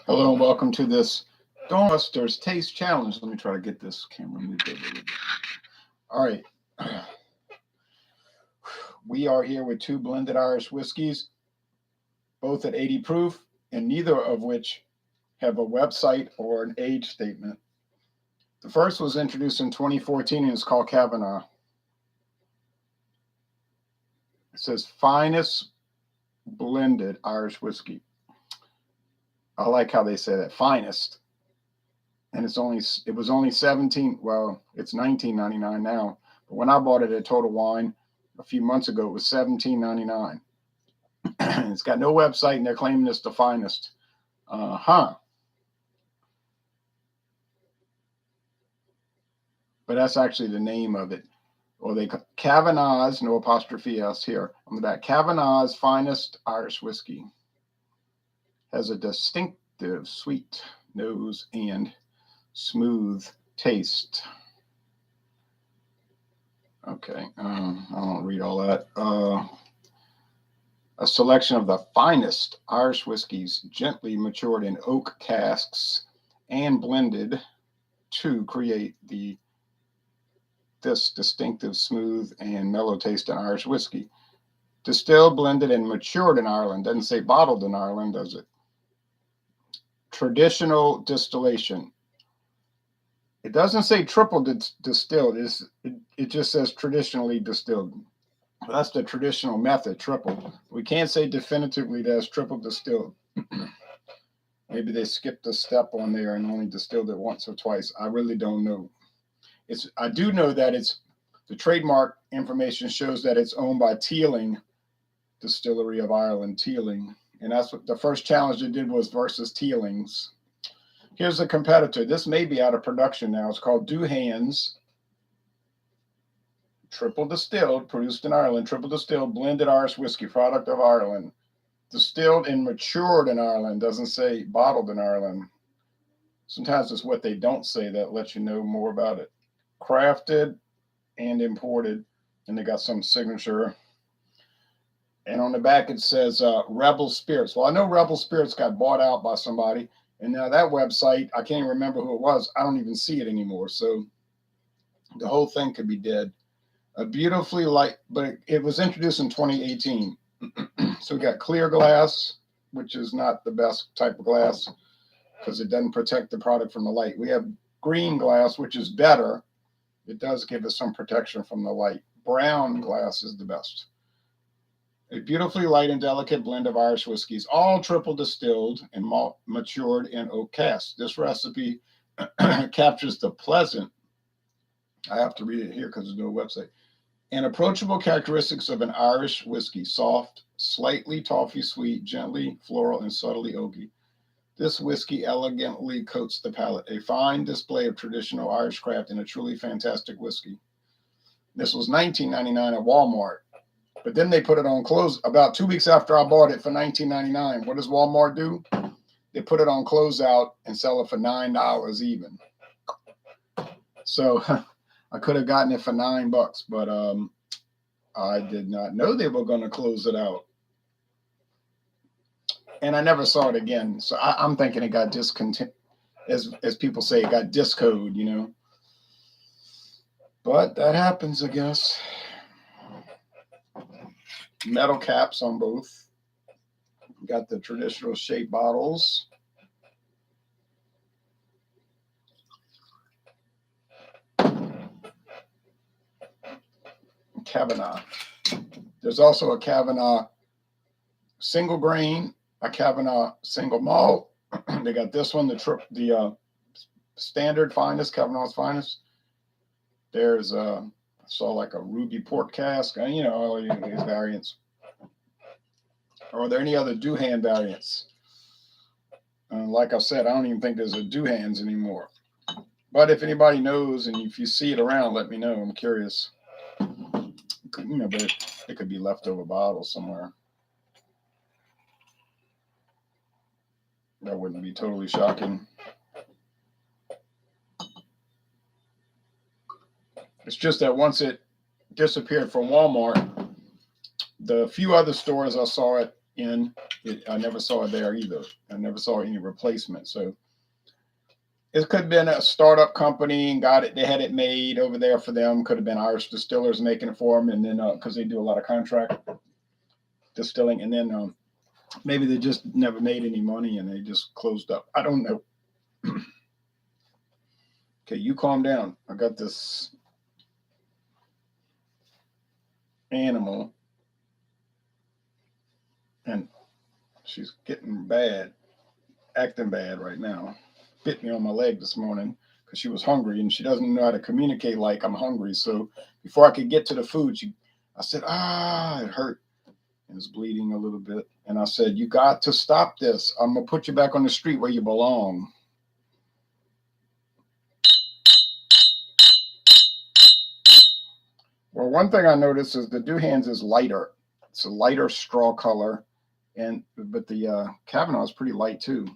Hello and welcome to this Dawnbusters Taste Challenge. Let me try to get this camera moved over a little bit. All right. We are here with two blended Irish whiskeys, both at 80 proof, and neither of which have a website or an age statement. The first was introduced in 2014 and it's called Kavanagh. It says finest blended Irish whiskey. I like how they say that, finest. And it was only 17, well, it's 19.99 now. But when I bought it at Total Wine a few months ago, it was 17.99. It's got no website and they're claiming it's the finest. But that's actually the name of it. Or Kavanagh's, no apostrophe S here on the back. Kavanagh's finest Irish whiskey. Has a distinctive sweet nose and smooth taste. Okay, I won't read all that. A selection of the finest Irish whiskeys, gently matured in oak casks and blended to create this distinctive, smooth, and mellow taste in Irish whiskey. Distilled, blended, and matured in Ireland. Doesn't say bottled in Ireland, does it? Traditional distillation. It doesn't say triple distilled. It just says traditionally distilled. That's the traditional method, triple. We can't say definitively that it's triple distilled. Maybe they skipped a step on there and only distilled it once or twice. I really don't know. I do know that the trademark information shows that it's owned by Teeling Distillery of Ireland, Teeling. And that's what the first challenge they did was versus Teelings. Here's a competitor. This may be out of production now. It's called Douhans. Triple distilled, produced in Ireland. Triple distilled, blended Irish whiskey, product of Ireland. Distilled and matured in Ireland. Doesn't say bottled in Ireland. Sometimes it's what they don't say that lets you know more about it. Crafted and imported. And they got some signature. And on the back, it says Rebel Spirits. Well, I know Rebel Spirits got bought out by somebody. And now that website, I can't even remember who it was. I don't even see it anymore. So the whole thing could be dead. A beautifully light, but it was introduced in 2018. So we got clear glass, which is not the best type of glass because it doesn't protect the product from the light. We have green glass, which is better. It does give us some protection from the light. Brown glass is the best. A beautifully light and delicate blend of Irish whiskeys, all triple distilled and matured in oak casks. This recipe captures the pleasant, I have to read it here because there's no website, and approachable characteristics of an Irish whiskey, soft, slightly toffee sweet, gently floral, and subtly oaky. This whiskey elegantly coats the palate, a fine display of traditional Irish craft and a truly fantastic whiskey. This was $19.99 at Walmart. But then they put it on close about 2 weeks after I bought it for $19.99. What does Walmart do? They put it on closeout and sell it for $9 even. So I could have gotten it for $9, but I did not know they were going to close it out. And I never saw it again. So I'm thinking it got discontinued, as people say, it got discode, you know. But that happens, I guess. Metal caps on both. Got the traditional shape bottles. Kavanagh. There's also a Kavanagh single grain, a Kavanagh single malt. They got this one, the standard finest, Kavanagh's finest. There's I saw like a ruby port cask, and you know, all these variants. Are there any other Douhan variants? Like I said, I don't even think there's a Douhans anymore. But if anybody knows, and if you see it around, let me know. I'm curious. You know, but it could be leftover bottles somewhere. That wouldn't be totally shocking. It's just that once it disappeared from Walmart, the few other stores I saw it in it. I never saw it there either. I never saw any replacement. So it could have been a startup company and got it. They had it made over there for them. Could have been Irish distillers making it for them, and then because they do a lot of contract distilling, and then maybe they just never made any money and they just closed up. I don't know. Okay, you calm down. I got this animal, and she's getting bad, acting bad right now. Bit me on my leg this morning because she was hungry, and she doesn't know how to communicate like I'm hungry. So before I could get to the food, I said, it hurt. It was bleeding a little bit. And I said, you got to stop this. I'm going to put you back on the street where you belong. Well, one thing I noticed is the Douhans is lighter. It's a lighter straw color, but the Kavanagh is pretty light too.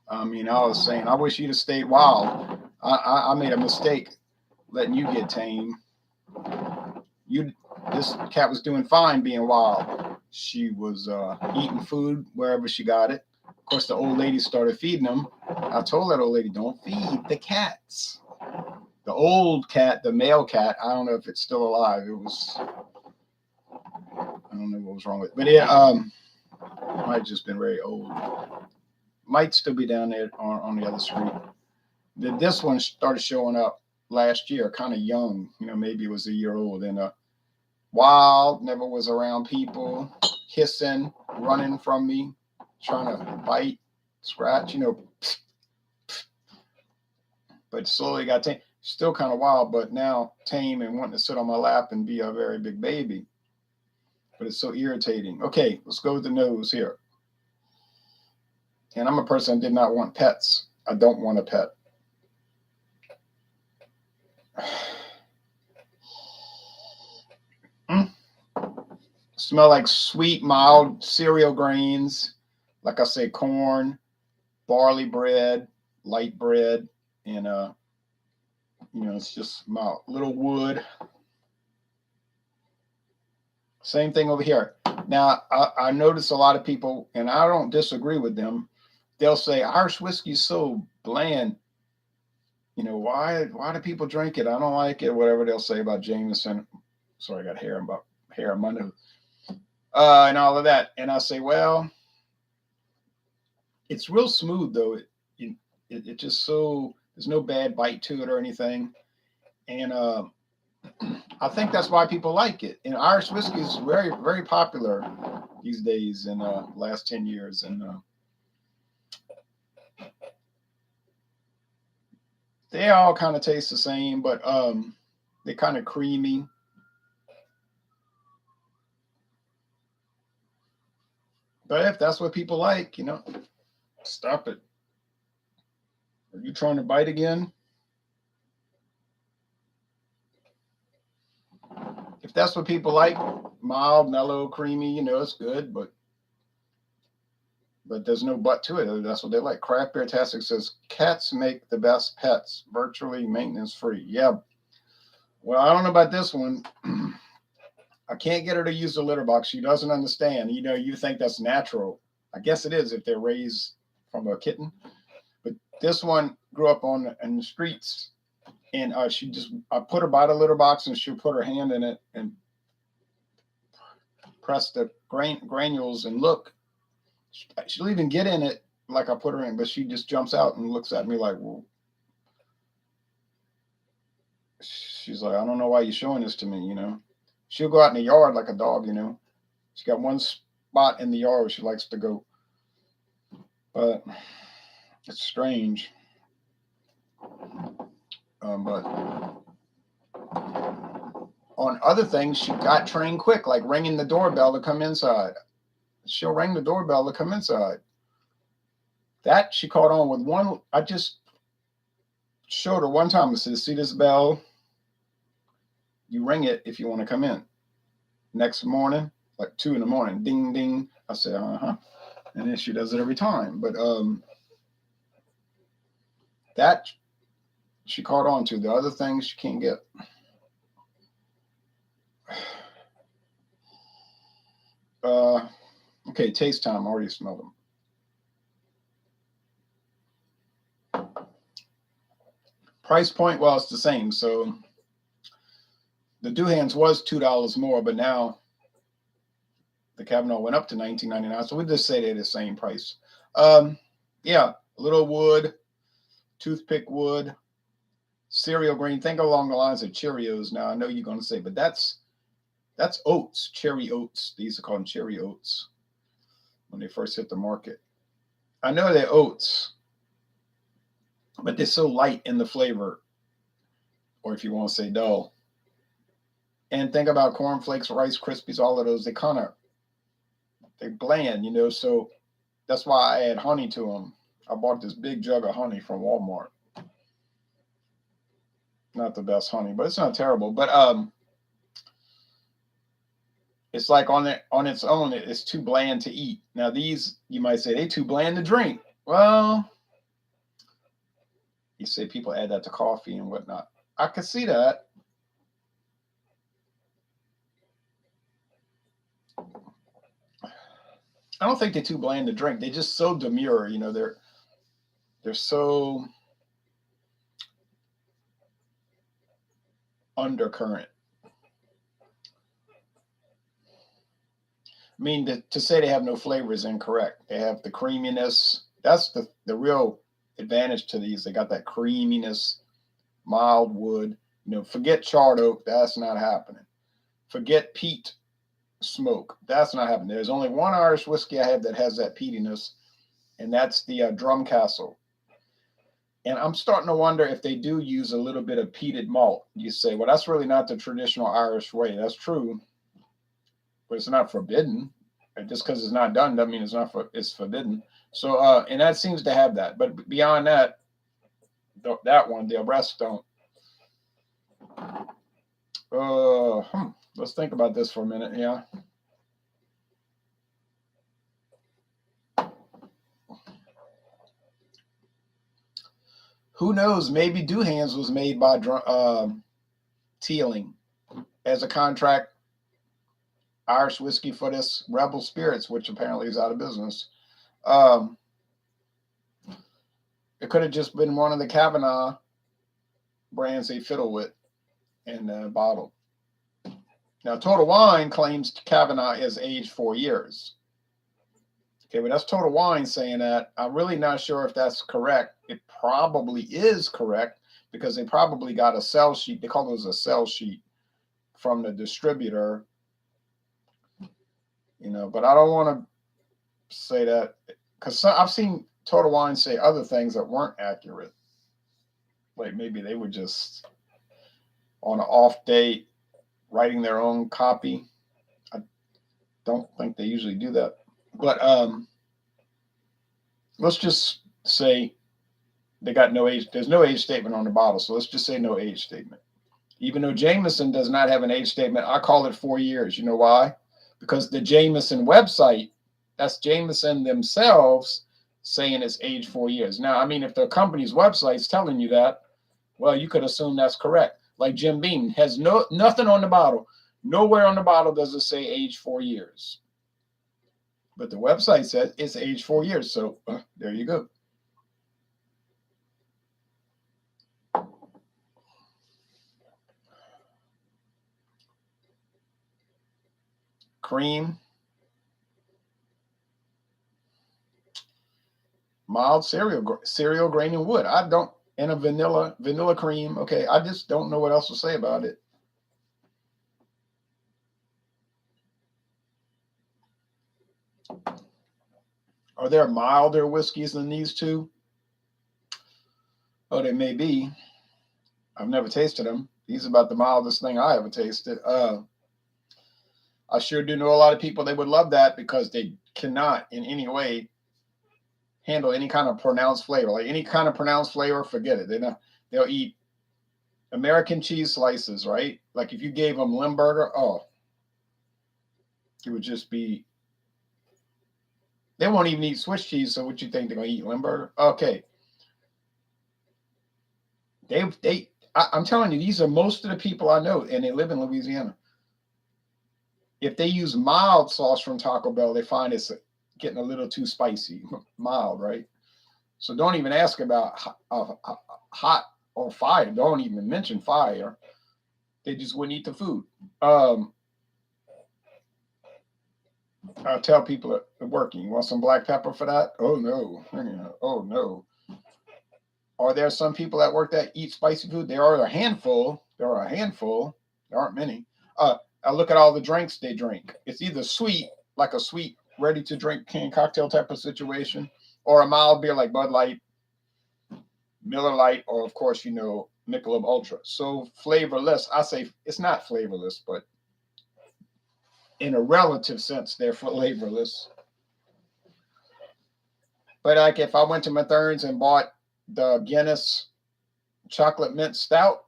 I mean, I was saying, I wish you'd have stayed wild. I made a mistake letting you get tame. This cat was doing fine being wild. She was eating food wherever she got it. Of course, the old lady started feeding them. I told that old lady, don't feed the cats. The old cat, the male cat, I don't know if it's still alive. I don't know what was wrong with it. But it might have just been very old. Might still be down there on the other street. This one started showing up last year, kind of young. Maybe it was a year old. And wild, never was around people, hissing, running from me, trying to bite, scratch, but slowly got tame. Still kind of wild, but now tame and wanting to sit on my lap and be a very big baby. But it's so irritating. Okay, let's go with the nose here. And I'm a person that did not want pets. I don't want a pet. Smell like sweet, mild cereal grains. Like I say, corn, barley bread, light bread, and it's just mild. Little wood. Same thing over here. Now, I notice a lot of people, and I don't disagree with them. They'll say Irish whiskey is so bland. Why do people drink it? I don't like it. Whatever they'll say about Jameson. Sorry, I got hair on my nose. And all of that. And I say, well, it's real smooth though. It just so there's no bad bite to it or anything. And I think that's why people like it. And Irish whiskey is very, very popular these days in the last 10 years. And they all kind of taste the same, but they're kind of creamy. But if that's what people like, stop it. Are you trying to bite again? If that's what people like, mild, mellow, creamy, it's good, but there's no but to it. That's what they like. Craft Beer Tastic says, cats make the best pets, virtually maintenance free. Yeah. Well, I don't know about this one. I can't get her to use the litter box. She doesn't understand. You think that's natural. I guess it is if they're raised from a kitten. But this one grew up in the streets, and I put her by the litter box, and she'll put her hand in it and press the granules and look. She'll even get in it like I put her in, but she just jumps out and looks at me like, well. She's like, I don't know why you're showing this to me, She'll go out in the yard like a dog, She got one spot in the yard where she likes to go. But it's strange. But on other things, she got trained quick, like ringing the doorbell to come inside. She'll ring the doorbell to come inside. That she caught on with one. I just showed her one time. I said, see this bell? You ring it if you want to come in. Next morning, like 2 a.m, ding, ding. I said, uh-huh. And then she does it every time. But that she caught on to. The other things she can't get. Okay, taste time. I already smelled them. Price point, well, it's the same. So the Douhans was $2 more, but now the Kavanagh went up to $19.99. So we just say they're the same price. Yeah, little wood, toothpick wood, cereal grain. Think along the lines of Cheerios. Now I know you're going to say, but that's oats, cherry oats. These are called cherry oats when they first hit the market. I know they're oats, but they're so light in the flavor, or if you want to say dull. And think about cornflakes, Rice Krispies, all of those. They bland, you know. So that's why I add honey to them. I bought this big jug of honey from Walmart. Not the best honey, but it's not terrible. But it's like on its own, it's too bland to eat. Now these, you might say, they too bland to drink. Well, you say people add that to coffee and whatnot. I could see that. I don't think they're too bland to drink. They're just so demure, you know. They're so undercurrent. I mean, to say they have no flavor is incorrect. They have the creaminess. That's the real advantage to these. They got that creaminess, mild wood. You know, forget charred oak. That's not happening. Forget peat smoke. That's not happening. There's only one Irish whiskey I have that has that peatiness, and that's the Drumcastle. And I'm starting to wonder if they do use a little bit of peated malt. You say, well, that's really not the traditional Irish way. That's true, but it's not forbidden. And just because it's not done doesn't mean it's forbidden. So, and that seems to have that. But beyond that, the rest don't. Let's think about this for a minute. Yeah. Who knows? Maybe Douhans was made by Teeling as a contract Irish whiskey for this Rebel Spirits, which apparently is out of business. It could have just been one of the Kavanagh brands they fiddle with and bottled. Now, Total Wine claims Kavanagh is aged 4 years. Okay, but that's Total Wine saying that. I'm really not sure if that's correct. It probably is correct because they probably got a sell sheet. They call those a sell sheet from the distributor. You know, but I don't want to say that because I've seen Total Wine say other things that weren't accurate. Like maybe they were just on an off day writing their own copy. I don't think they usually do that. But let's just say they got no age. There's no age statement on the bottle, so let's just say no age statement. Even though Jameson does not have an age statement, I call it 4 years. You know why? Because the Jameson website, that's Jameson themselves saying it's aged 4 years. Now, I mean, if the company's website's telling you that, well, you could assume that's correct. Like Jim Beam has nothing on the bottle. Nowhere on the bottle does it say age 4 years. But the website says it's aged 4 years. So there you go. Cream. Mild cereal grain and wood. I don't, and a vanilla cream. Okay, I just don't know what else to say about it. Are there milder whiskeys than these two? Oh, they may be. I've never tasted them. These are about the mildest thing I ever tasted. I sure do know a lot of people, they would love that because they cannot in any way handle any kind of pronounced flavor. Like any kind of pronounced flavor, forget it. They'll eat American cheese slices, right? Like if you gave them Limburger, it would just be, they won't even eat Swiss cheese. So what you think they're gonna eat Limburger? Okay. I'm telling you, these are most of the people I know, and they live in Louisiana. If they use mild sauce from Taco Bell, they find it's getting a little too spicy. Mild, right? So don't even ask about hot or fire. Don't even mention fire. They just wouldn't eat the food. I tell people at working, you want some black pepper for that? Oh no. Oh no. Are there some people at work that eat spicy food? There are a handful. There are a handful. There aren't many. I look at all the drinks they drink. It's either sweet, like a sweet, ready to drink canned cocktail type of situation, or a mild beer like Bud Light, Miller Lite, or of course, Michelob Ultra. So flavorless. I say it's not flavorless, but in a relative sense, they're flavorless. But like if I went to Mathern's and bought the Guinness chocolate mint stout,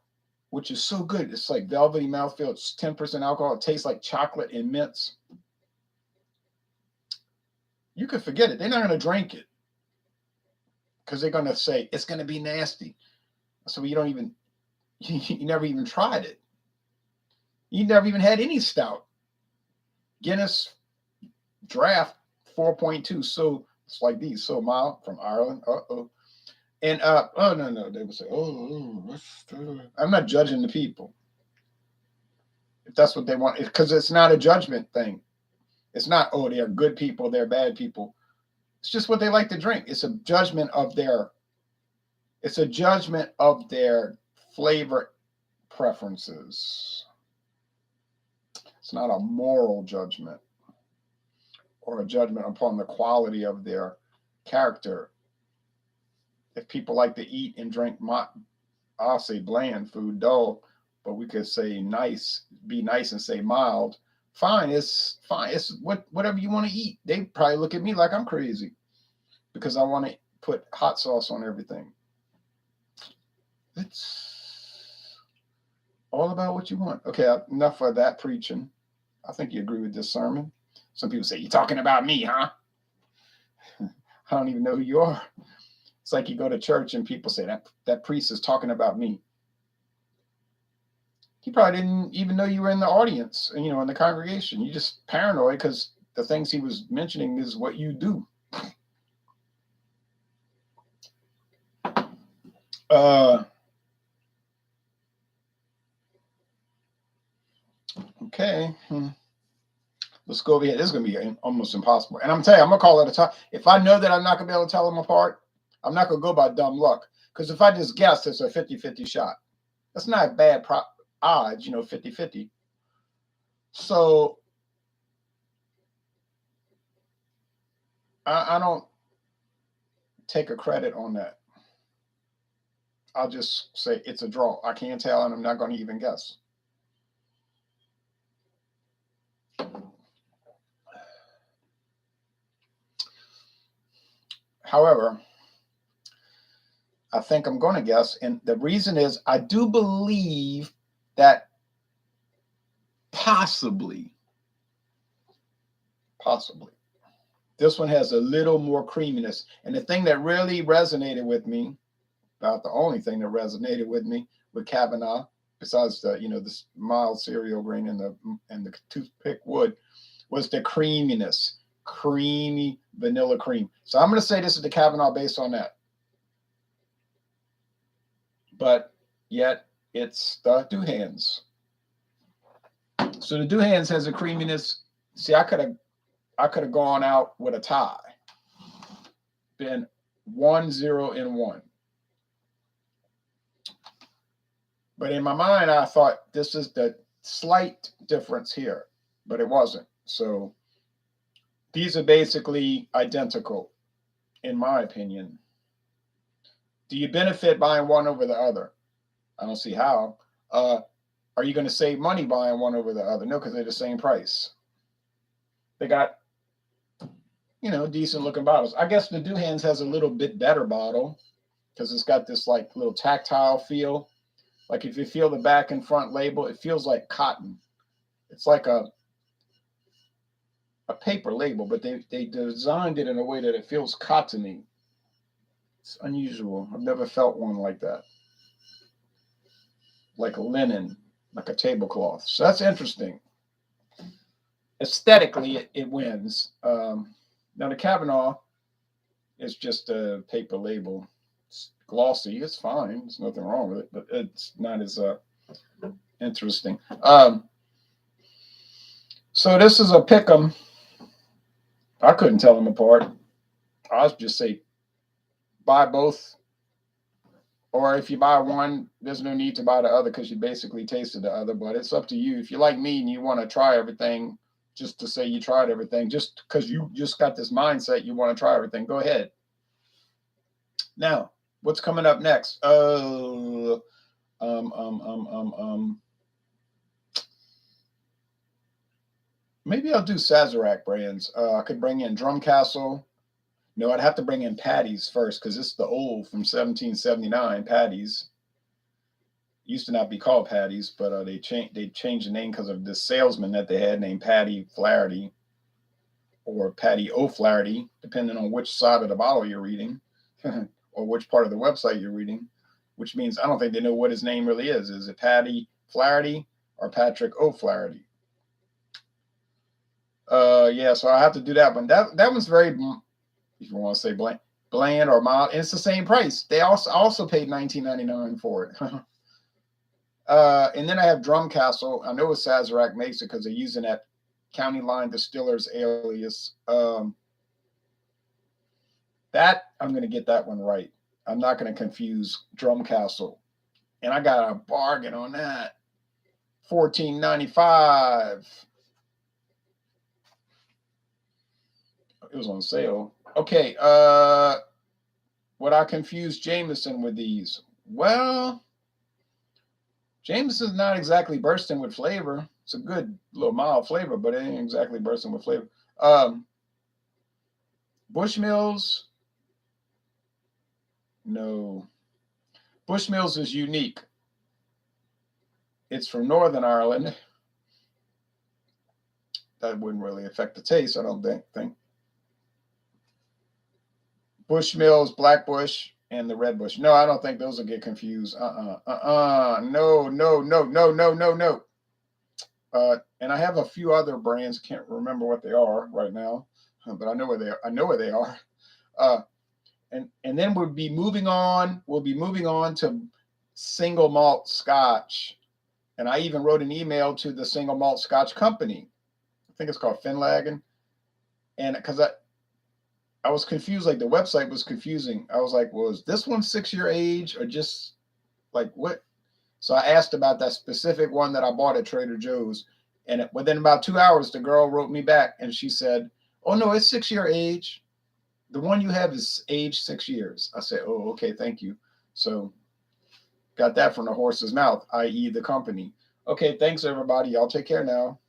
which is so good, it's like velvety mouthfeel. It's 10% alcohol. It tastes like chocolate and mints. You could forget it. They're not going to drink it because they're going to say it's going to be nasty. So you never even tried it. You never even had any stout. Guinness draft 4.2. So it's like these, so mild, from Ireland. And oh no, they would say, I'm not judging the people. If that's what they want, because it's not a judgment thing. It's not, they're good people, they're bad people. It's just what they like to drink. It's a judgment of their flavor preferences. It's not a moral judgment or a judgment upon the quality of their character. If people like to eat and drink, I'll say bland food, dull, but we could say nice, be nice and say mild. Fine, it's fine. It's whatever you want to eat. They probably look at me like I'm crazy because I want to put hot sauce on everything. It's all about what you want. Okay, enough of that preaching. I think you agree with this sermon. Some people say, you're talking about me, huh? I don't even know who you are. It's like you go to church and people say that priest is talking about me. He probably didn't even know you were in the audience, in the congregation. You just paranoid because the things he was mentioning is what you do. Okay. Let's go over here. This is going to be almost impossible. And I'm telling you, I'm going to call it a tie. If I know that I'm not going to be able to tell them apart, I'm not going to go by dumb luck. Because if I just guess, it's a 50-50 shot. That's not bad odds, 50-50. So I don't take a credit on that. I'll just say it's a draw. I can't tell, and I'm not going to even guess. However, I think I'm going to guess. And the reason is I do believe that possibly, this one has a little more creaminess. And the thing that really resonated with me, about the only thing that resonated with me with Kavanagh, besides the, this mild cereal grain and the toothpick wood, was the creaminess. Creamy vanilla cream. So I'm going to say this is the Kavanagh based on that. But yet it's the Douhans. So the Douhans has a creaminess. See, I could have gone out with a tie. Been 1-0-1. But in my mind, I thought this is the slight difference here, but it wasn't. So these are basically identical, in my opinion. Do you benefit buying one over the other? I don't see how. Are you going to save money buying one over the other? No, because they're the same price. They got, decent looking bottles. I guess the Douhans has a little bit better bottle because it's got this like little tactile feel. Like if you feel the back and front label, it feels like cotton. It's like a paper label, but they designed it in a way that it feels cottony. It's unusual. I've never felt one like that. Like a linen, like a tablecloth. So that's interesting. aesthetically, it wins. Now the Kavanagh is just a paper label. It's glossy. It's fine. There's nothing wrong with it, but it's not as interesting. So this is a pick'em. I couldn't tell them apart. I'll just say buy both, or if you buy one, there's no need to buy the other because you basically tasted the other. But it's up to you. If you're like me and you want to try everything, just to say you tried everything, just because you just got this mindset you want to try everything, go ahead. Now, what's coming up next? Maybe I'll do Sazerac brands. I could bring in Drum Castle. No, I'd have to bring in Patty's first because it's the old from 1779 Patty's. Used to not be called Patty's, but they changed the name because of this salesman that they had named Patty Flaherty or Patty O'Flaherty, depending on which side of the bottle you're reading or which part of the website you're reading, which means I don't think they know what his name really is. Is it Patty Flaherty or Patrick O'Flaherty? Yeah, so I have to do that one. That one's very, if you want to say bland or mild, and it's the same price. They also paid $19.99 for it. And then I have Drum Castle. I know Sazerac makes it because they're using that County Line Distillers alias. That I'm going to get that one right. I'm not going to confuse Drum Castle, and I got a bargain on that. $14.95. It was on sale. Okay. Would I confuse Jameson with these? Well, Jameson's not exactly bursting with flavor. It's a good little mild flavor, but it ain't exactly bursting with flavor. Bushmills, no. Bushmills is unique. It's from Northern Ireland. That wouldn't really affect the taste, I don't think. Bushmills, Black Bush, and the Red Bush. No, I don't think those will get confused. No. And I have a few other brands. Can't remember what they are right now, but I know where they are. I know where they are. And then we'll be moving on. We'll be moving on to single malt Scotch. And I even wrote an email to the single malt Scotch company. I think it's called Finlagan. And because I was confused, like the website was confusing. I was like, well, is this one 6-year age or just like what? So I asked about that specific one that I bought at Trader Joe's. And within about 2 hours, the girl wrote me back and she said, oh, no, it's 6-year age. The one you have is age 6 years. I said, oh, okay, thank you. So got that from the horse's mouth, i.e. the company. Okay, thanks, everybody. Y'all take care now.